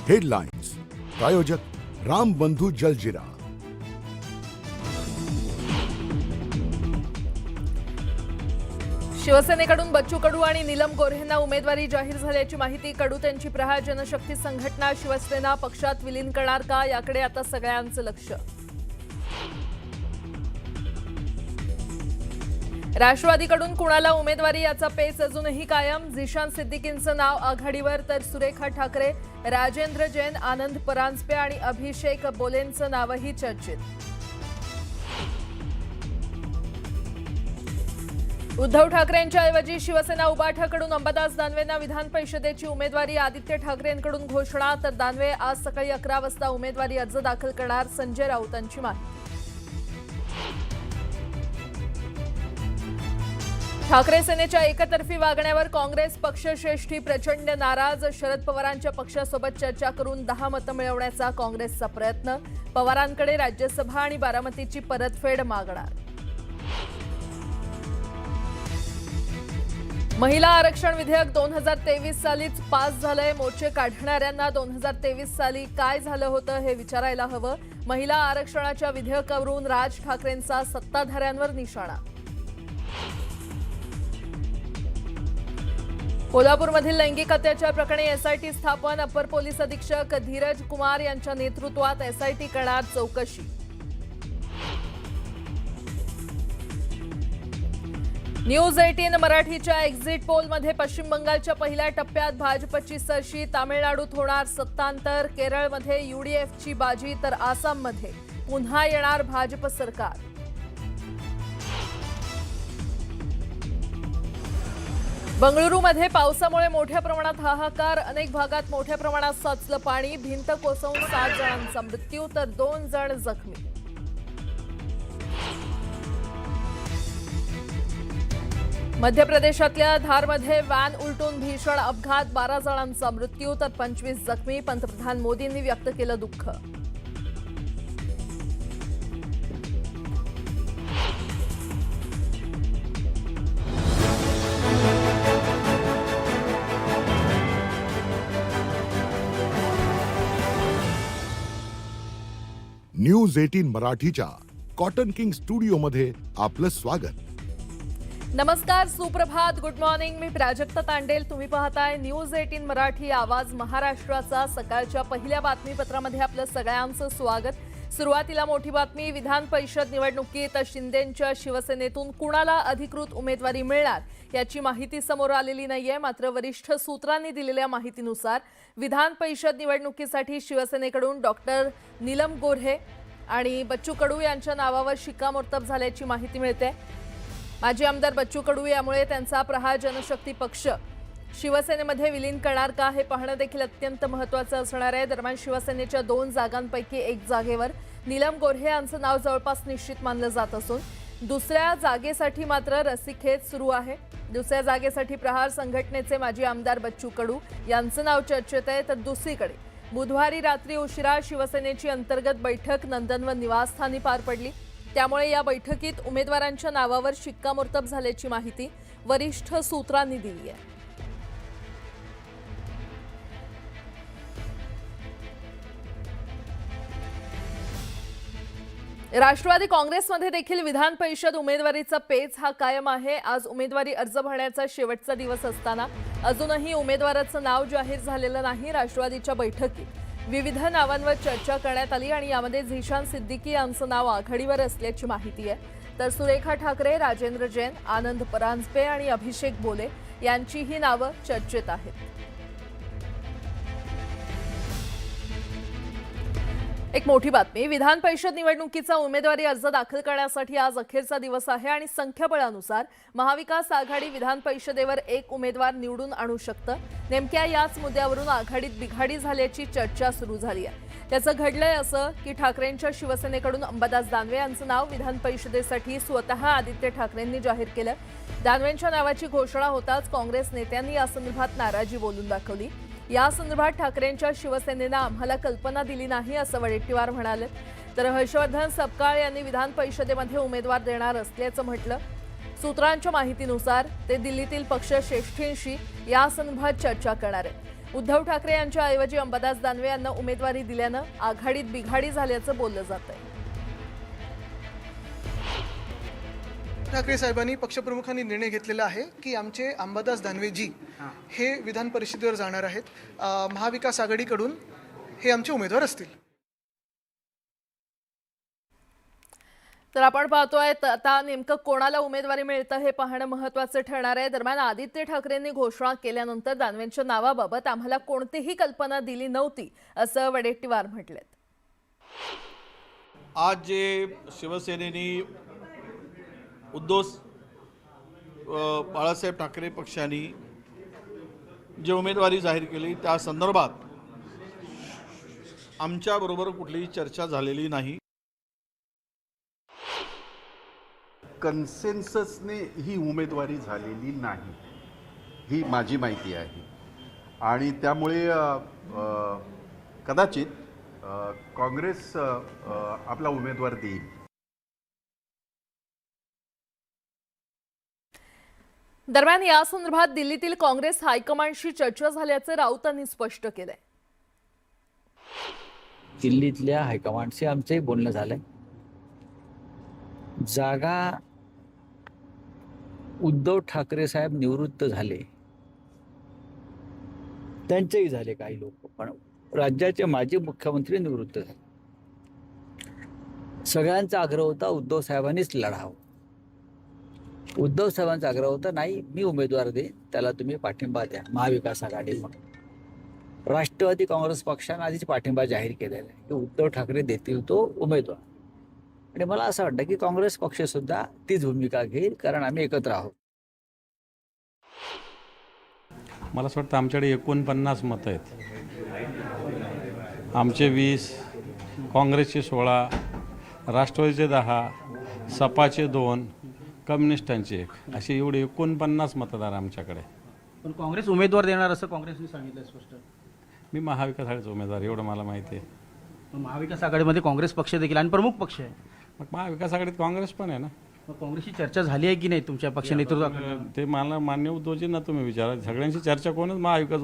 Headlines प्रायोजक राम बंधू जलजिरा। शिवसेनेकडून बच्चू कडू आणि नीलम गोऱ्हेंना उमेदवारी जाहीर झाल्याची माहिती। कडू त्यांची प्रहार जनशक्ती संघटना शिवसेना पक्षात विलीन करणार का, याकडे आता सगळ्यांचं लक्ष। राष्ट्रवादीकडून कुणाला उमेदवारी याचा पेच अजूनही कायम। झिशान सिद्दीकींचं नाव आघाडीवर तर सुरेखा ठाकरे, राजेंद्र जैन, आनंद परांजपे आणि अभिषेक बोलेंचं नावही चर्चेत। उद्धव ठाकरेंच्या ऐवजी शिवसेना उबाठाकडून अंबादास दानवेंना विधान परिषदेची उमेदवारी। आदित्य ठाकरेंकडून घोषणा, तर दानवे आज सकाळी 11 वाजता उमेदवारी अर्ज दाखल करणार। संजय राऊतांची माहिती। ठाकरे सेनेच्या एकतर्फी वागण्यावर काँग्रेस पक्षश्रेष्ठी प्रचंड नाराज। शरद पवारांच्या पक्षासोबत चर्चा करून 10 मतं मिळवण्याचा काँग्रेसचा प्रयत्न। पवारांकडे राज्यसभा आणि बारामतीची परतफेड मागणार। महिला आरक्षण विधेयक 2023 सालीच पास झालंय। मोर्चे काढणाऱ्यांना 2023 साली काय झालं होतं हे विचारायला हवं। महिला आरक्षणाच्या विधेयकावरून राज ठाकरेंचा सत्ताधाऱ्यांवर निशाणा। कोल्हापूरमधील लैंगिक अत्याचार प्रकरणी एसआयटी स्थापन। अपर पोलीस अधीक्षक धीरज कुमार यांच्या नेतृत्वात एसआयटी करणार चौकशी। न्यूज 18 मराठीच्या एक्झिट पोलमध्ये पश्चिम बंगालच्या पहिल्या टप्प्यात भाजपची सरशी। तामिळनाडूत होणार सत्तांतर। केरळमध्ये यूडीएफची बाजी, तर आसाममध्ये पुन्हा येणार भाजप सरकार। बंगळुरूमध्ये पावसामुळे मोठ्या प्रमाणात हाहाकार। अनेक भागात मोठ्या प्रमाणात साचलं पाणी। भिंत कोसळून 7 जणांचा मृत्यू, तर 2 जण जखमी। मध्य प्रदेशातल्या धारमध्ये व्हॅन उलटून भीषण अपघात। 12 जणांचा मृत्यू, तर 25 जखमी। पंतप्रधान मोदींनी व्यक्त केलं दुःख। न्यूज 18 मराठीच्या कॉटन किंग स्टुडिओमध्ये आपलं स्वागत। नमस्कार, सुप्रभात, गुड मॉर्निंग। मी प्राजक्ता तांडेल। तुम्ही पाहताय न्यूज 18 मराठी, आवाज महाराष्ट्राचा। सकाळच्या पहिल्या बातमीपत्रामध्ये आपलं सगळ्यांचं स्वागत। सुरुवातीला मोठी बातमी। विधान परिषद निवडणुकीत शिंदेंच्या शिवसेनेतून कुणाला अधिकृत उमेदवारी मिळणार याची माहिती समोर आलेली नाहीये। मात्र वरिष्ठ सूत्रांनी दिलेल्या माहितीनुसार विधान परिषद निवडणुकीसाठी शिवसेनेकडून डॉक्टर नीलम गोऱ्हे आणि बच्चू कडू यांच्या नावावर शिक्कामोर्तब झाल्याची माहिती मिळते। माजी आमदार बच्चू कडू यामुळे त्यांचा प्रहार जनशक्ती पक्ष शिवसेनेमध्ये विलीन करणार का हे पाहणं देखील अत्यंत महत्त्वाचं असणार आहे। दरम्यान शिवसेनेच्या 2 जागांपैकी 1 जागेवर नीलम गोऱ्हे यांचं नाव जवळपास निश्चित मानलं जात असून दुसऱ्या जागेसाठी मात्र रस्सीखेच सुरू आहे। दुसऱ्या जागेसाठी प्रहार संघटनेचे माजी आमदार बच्चू कडू यांचं नाव चर्चेत आहे। तर दुसरीकडे बुधवारी रात्री उशिरा शिवसेनेची अंतर्गत बैठक नंदनवन निवासस्थानी पार पडली। त्यामुळे या बैठकीत उमेदवारांच्या नावावर शिक्कामोर्तब झाल्याची माहिती वरिष्ठ सूत्रांनी दिली आहे। राष्ट्रवादी काँग्रेसमध्ये देखील विधान परिषद उमेदवारीचा पेच हा कायम आहे। आज उमेदवारी अर्ज भरण्याचा शेवटचा दिवस असताना अजूनही उमेदवाराचं नाव जाहीर झालेलं नाही। राष्ट्रवादीच्या बैठकीत विविध नावांवर चर्चा करण्यात आली आणि यामध्ये झिशान सिद्दीकी यांचं नाव आघाडीवर असल्याची माहिती आहे। तर सुरेखा ठाकरे, राजेंद्र जैन, आनंद परांजपे आणि अभिषेक बोले यांचीही नावं चर्चेत आहेत। एक मोठी बातमी। विधान परिषद निवडणुकीचा उमेदवारी अर्ज दाखल करण्यासाठी आज अखेरचा दिवस आहे आणि संख्याबळानुसार महाविकास आघाडी विधान परिषदेवर 1 उमेदवार निवडून आणू शकतं। नेमक्या याच मुद्द्यावरून आघाडीत बिघाडी झाल्याची चर्चा सुरू झाली आहे। त्याचं घडलंय असं की ठाकरेंच्या शिवसेनेकडून अंबादास दानवे यांचं नाव विधान परिषदेसाठी स्वतः आदित्य ठाकरेंनी जाहीर केलं। दानवेंच्या नावाची घोषणा होताच काँग्रेस नेत्यांनी यासंदर्भात नाराजी बोलून दाखवली। या संदर्भात ठाकरेंच्या शिवसेनेनं आम्हाला कल्पना दिली नाही असं वडेट्टीवार म्हणाले। तर हर्षवर्धन सपकाळ यांनी विधान परिषदेमध्ये उमेदवार देणार असल्याचं म्हटलं। सूत्रांच्या माहितीनुसार ते दिल्लीतील पक्षश्रेष्ठींशी या संदर्भात चर्चा करणार आहेत। उद्धव ठाकरे यांच्या ऐवजी अंबादास दानवे यांना उमेदवारी दिल्यानं आघाडीत बिघाडी झाल्याचं बोललं जातंय. ठाकरे साहेबांनी पक्षप्रमुखांनी निर्णय घेतलेला आहे की आमचे अंबादास दानवेजी हे विधान परिषदेवर जाणार आहेत. महाविकास आघाडीकडून हे आमचे उमेदवार असतील. तर आपण पाहतोय आता नेमकं कोणाला उमेदवारी मिळतं हे पाहणं महत्त्वाचं ठरणार आहे. दरम्यान आदित्य ठाकरेंनी घोषणा केल्यानंतर दानवेंच्या नावाबाबत आम्हाला कोणतीही कल्पना दिली नव्हती असं वडेट्टीवार म्हटलेत. आज जे शिवसेनेने उद्धव बाळासाहेब ठाकरे पक्षाने जे उमेदवारी जाहीर केली त्या संदर्भात आमच्याबरोबर कुठलीही चर्चा झालेली नाही. कन्सेन्ससने ही उमेदवारी झालेली नाही, ही माझी माहिती आहे. आणि त्यामुळे कदाचित काँग्रेस आपला उमेदवार देईल. दरम्यान या संदर्भात दिल्लीतील काँग्रेस हायकमांडशी चर्चा झाल्याचं राऊतांनी स्पष्ट केलंय. दिल्लीतल्या हायकमांडशी आमचंही बोलणं झालंय. जागा उद्धव ठाकरे साहेब निवृत्त झाले, त्यांचेही झाले काही लोक, पण राज्याचे माजी मुख्यमंत्री निवृत्त झाले. सगळ्यांचा आग्रह होता उद्धव साहेबांनीच लढावं. उद्धव साहेबांचा आग्रह होता नाही मी उमेदवार दे, त्याला तुम्ही पाठिंबा द्या महाविकास आघाडी म्हणून. राष्ट्रवादी काँग्रेस पक्षाने आधीच पाठिंबा जाहीर केलेला आहे की उद्धव ठाकरे देतील तो उमेदवार. आणि मला असं वाटतं की काँग्रेस पक्ष सुद्धा तीच भूमिका घेईल, कारण आम्ही एकत्र आहोत. मला असं वाटतं आमच्याकडे 49 मतं आहेत. आमचे 20, काँग्रेसचे 16, राष्ट्रवादीचे 10, सपाचे 2, कम्युनिस्टांचे 1, असे एवढे 49 मतदार आमच्याकडे. पण काँग्रेस उमेदवार देणार असं काँग्रेसने सांगितलं स्पष्ट. मी महाविकास आघाडीचा उमेदवार एवढं मला माहिती आहे. पण महाविकास आघाडीमध्ये काँग्रेस पक्ष देखील आणि प्रमुख पक्ष आहे. मग महाविकास आघाडीत काँग्रेस पण आहे ना. मग काँग्रेसची चर्चा झाली आहे की नाही तुमच्या पक्ष नेतृत्वाकडे? ते मला मान्य उद्धवजींना तुम्ही विचारा. सगळ्यांची चर्चा कोणच महाविकास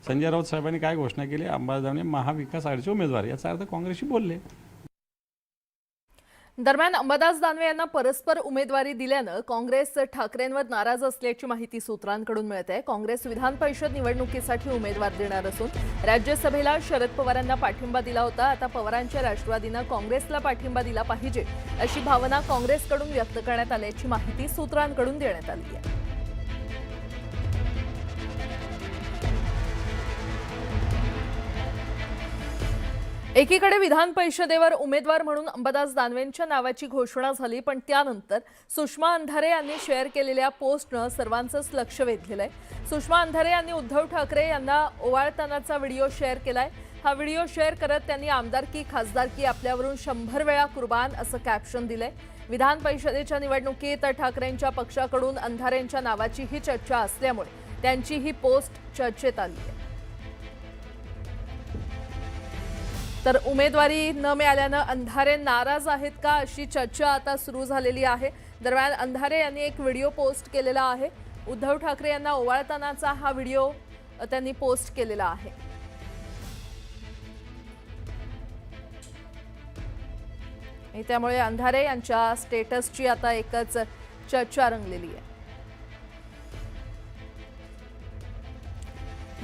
संजय राऊत साहेबांनी काय घोषणा केली, अंबादास दानवे महाविकास आघाडीचे उमेदवार, याचा अर्थ काँग्रेसशी बोलले. दरम्यान अंबादास दानवे यांना परस्पर उमेदवारी दिल्यानं काँग्रेस ठाकरेंवर नाराज असल्याची माहिती सूत्रांकडून मिळते. काँग्रेस विधान परिषद निवडणुकीसाठी उमेदवार देणार असून राज्यसभेला शरद पवारांना पाठिंबा दिला होता. आता पवारांच्या राष्ट्रवादीनं काँग्रेसला पाठिंबा दिला पाहिजे अशी भावना काँग्रेसकडून व्यक्त करण्यात आल्याची माहिती सूत्रांकडून देण्यात आली आहे. एकीकडे विधान परिषदेवर उमेदवार म्हणून अंबादास दानवेंच्या नावाची घोषणा झाली, पण त्यानंतर सुषमा अंधारे यांनी शेअर केलेल्या पोस्टनं सर्वांचंच लक्ष वेधलेलंय. सुषमा अंधारे यांनी उद्धव ठाकरे यांना ओवाळतानाचा व्हिडिओ शेअर केलाय. हा व्हिडिओ शेअर करत त्यांनी आमदारकी खासदारकी आपल्यावरून 100 वेळा कुर्बान असं कॅप्शन दिलंय. विधान परिषदेच्या निवडणुकीत ठाकरेंच्या पक्षाकडून अंधारेंच्या नावाची ही चर्चा असल्यामुळे त्यांची ही पोस्ट चर्चेत आली आहे. तर उमेदवारी न मिळाल्यानं अंधारे नाराज आहेत का अशी चर्चा आता सुरू झालेली आहे. दरम्यान अंधारे यांनी एक व्हिडिओ पोस्ट केलेला आहे. उद्धव ठाकरे यांना ओवाळतानाचा हा व्हिडिओ त्यांनी पोस्ट केलेला आहे. त्यामुळे अंधारे यांच्या स्टेटसची आता एकच चर्चा रंगलेली आहे.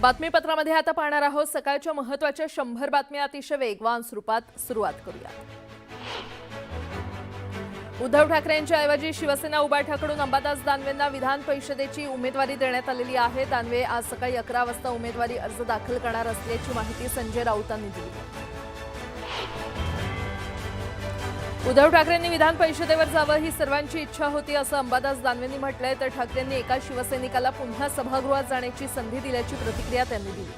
बातमीपत्रामध्ये आता पाहणार आहोत सकाळच्या महत्त्वाच्या 100 बातम्या अतिशय वेगवान स्वरूपात. सुरुवात करूया. उद्धव ठाकरेंच्या ऐवजी शिवसेना उभाठाकडून अंबादास दानवेंना विधान परिषदेची उमेदवारी देण्यात आलेली आहे. दानवे आज सकाळी 11 वाजता उमेदवारी अर्ज दाखल करणार असल्याची माहिती संजय राऊतांनी दिली. उद्धव ठाकरेंनी विधान परिषदेवर जावं ही सर्वांची इच्छा होती असं अंबादास दानवेंनी म्हटलंय. तर ठाकरेंनी एका शिवसैनिकाला पुन्हा सभागृहात जाण्याची संधी दिल्याची प्रतिक्रिया त्यांनी दिली.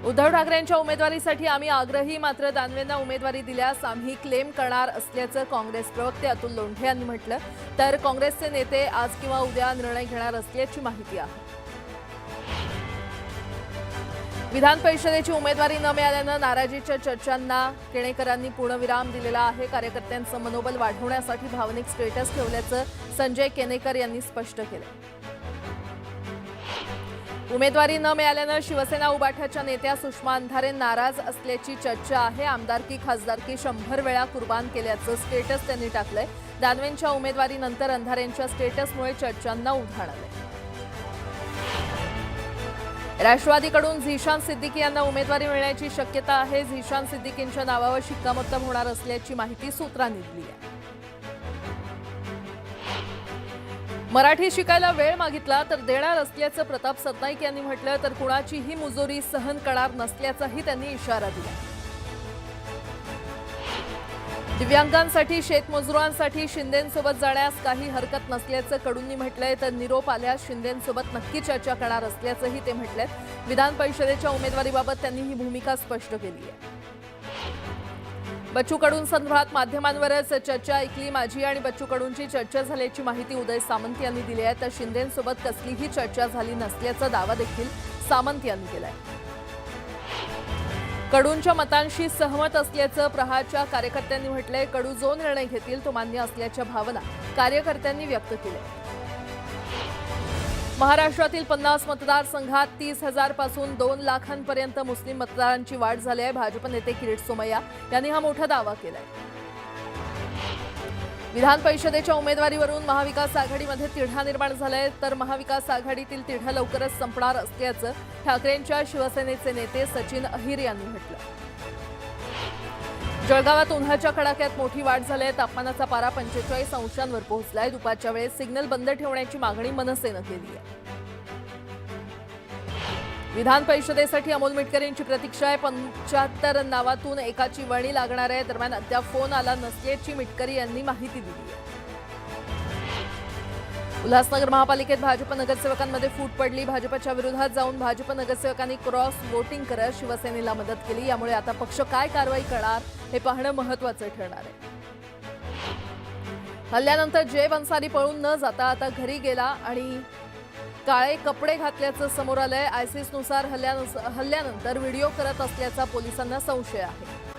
उद्धव ठाकरेंच्या उमेदवारीसाठी आम्ही आग्रही, मात्र दानवेंना उमेदवारी दिल्यास आम्ही क्लेम करणार असल्याचं काँग्रेस प्रवक्ते अतुल लोंढे यांनी म्हटलं. तर काँग्रेसचे नेते आज किंवा उद्या निर्णय घेणार असल्याची माहिती आहे. विधान परिषदेची उमेदवारी न मिळाल्यानं नाराजीच्या चर्चांना केणेकरांनी पूर्णविराम दिलेला आहे. कार्यकर्त्यांचं मनोबल वाढवण्यासाठी भावनिक स्टेटस ठेवल्याचं संजय केनेकर यांनी स्पष्ट केलं. उमेदवारी न मिळाल्यानं शिवसेना उबाठाच्या नेत्या सुषमा अंधारे नाराज असल्याची चर्चा आहे. आमदारकी खासदारकी 100 वेळा कुर्बान केल्याचं स्टेटस त्यांनी टाकलंय. दानवेंच्या उमेदवारीनंतर अंधारेंच्या स्टेटसमुळे चर्चांना उधाण आलंय. राष्ट्रवादीकडून झिशान सिद्दीकी यांना उमेदवारी मिळण्याची शक्यता आहे. झिशान सिद्दीकींच्या नावावर शिक्कामोर्तब होणार असल्याची माहिती सूत्रांनी दिली आहे. मराठी शिकायला वेळ मागितला तर देणार असल्याचं प्रताप सरनाईक यांनी म्हटलं, तर कुणाचीही मुजोरी सहन करणार नसल्याचाही त्यांनी इशारा दिला. दिव्यांगांसाठी शेतमजुरांसाठी शिंदेंसोबत जाण्यास काही हरकत नसल्याचं कडूंनी म्हटलंय, तर निरोप आल्यास शिंदेंसोबत नक्की चर्चा करणार असल्याचंही ते म्हटलंय. विधान परिषदेच्या उमेदवारीबाबत त्यांनी ही भूमिका स्पष्ट केली आहे. बच्चू कडूं संदर्भात माध्यमांवरच चर्चा ऐकली. माझी आणि बच्चू कडूंची चर्चा झाल्याची माहिती उदय सामंत यांनी दिली आहे. तर शिंदेंसोबत कसलीही चर्चा झाली नसल्याचा दावा देखील सामंत यांनी केलाय. कडूंच्या मतांशी सहमत असल्याचं प्रहारच्या कार्यकर्त्यांनी म्हटलंय. कडू जो निर्णय घेतील तो मान्य असल्याच्या भावना कार्यकर्त्यांनी व्यक्त केल्या. महाराष्ट्रातील 50 मतदारसंघात 30,000 पासून 2 लाखांपर्यंत मुस्लिम मतदारांची वाढ झाली आहे. भाजप नेते किरीट सोमय्या यांनी हा मोठा दावा केलाय. विधान परिषदेच्या उमेदवारीवरून महाविकास आघाडीमध्ये तिढा निर्माण झालाय, तर महाविकास आघाडीतील तिढा लवकरच संपणार असल्याचं ठाकरेंच्या शिवसेनेचे नेते सचिन अहिर यांनी म्हटलं. जळगावात उन्हाच्या कडाक्यात मोठी वाढ झाली आहे. तापमानाचा पारा 45 अंशांवर पोहोचलाय. दुपारच्या वेळेस सिग्नल बंद ठेवण्याची मागणी मनसेनं केली आहे. विधान परिषदेसाठी अमोल मिटकरींची प्रतीक्षा आहे. 75 नावातून एकाची वर्णी लागणार आहे. दरम्यान अद्याप फोन आला नसल्याची मिटकरी यांनी माहिती दिली आहे. उल्हासनगर महापालिकेत भाजप नगरसेवकांमध्ये फूट पडली. भाजपच्या विरोधात जाऊन भाजप नगरसेवकांनी क्रॉस वोटिंग करत शिवसेनेला मदत केली. यामुळे आता पक्ष काय कारवाई करणार हे पाहणं महत्त्वाचं ठरणार आहे. हल्ल्यानंतर जय अन्सारी पळून न जाता आता घरी गेला आणि काळे कपडे घातल्याचं समोर आलंय. आयसिसनुसार हल्ल्यानंतर व्हिडिओ करत असल्याचा पोलिसांना संशय आहे.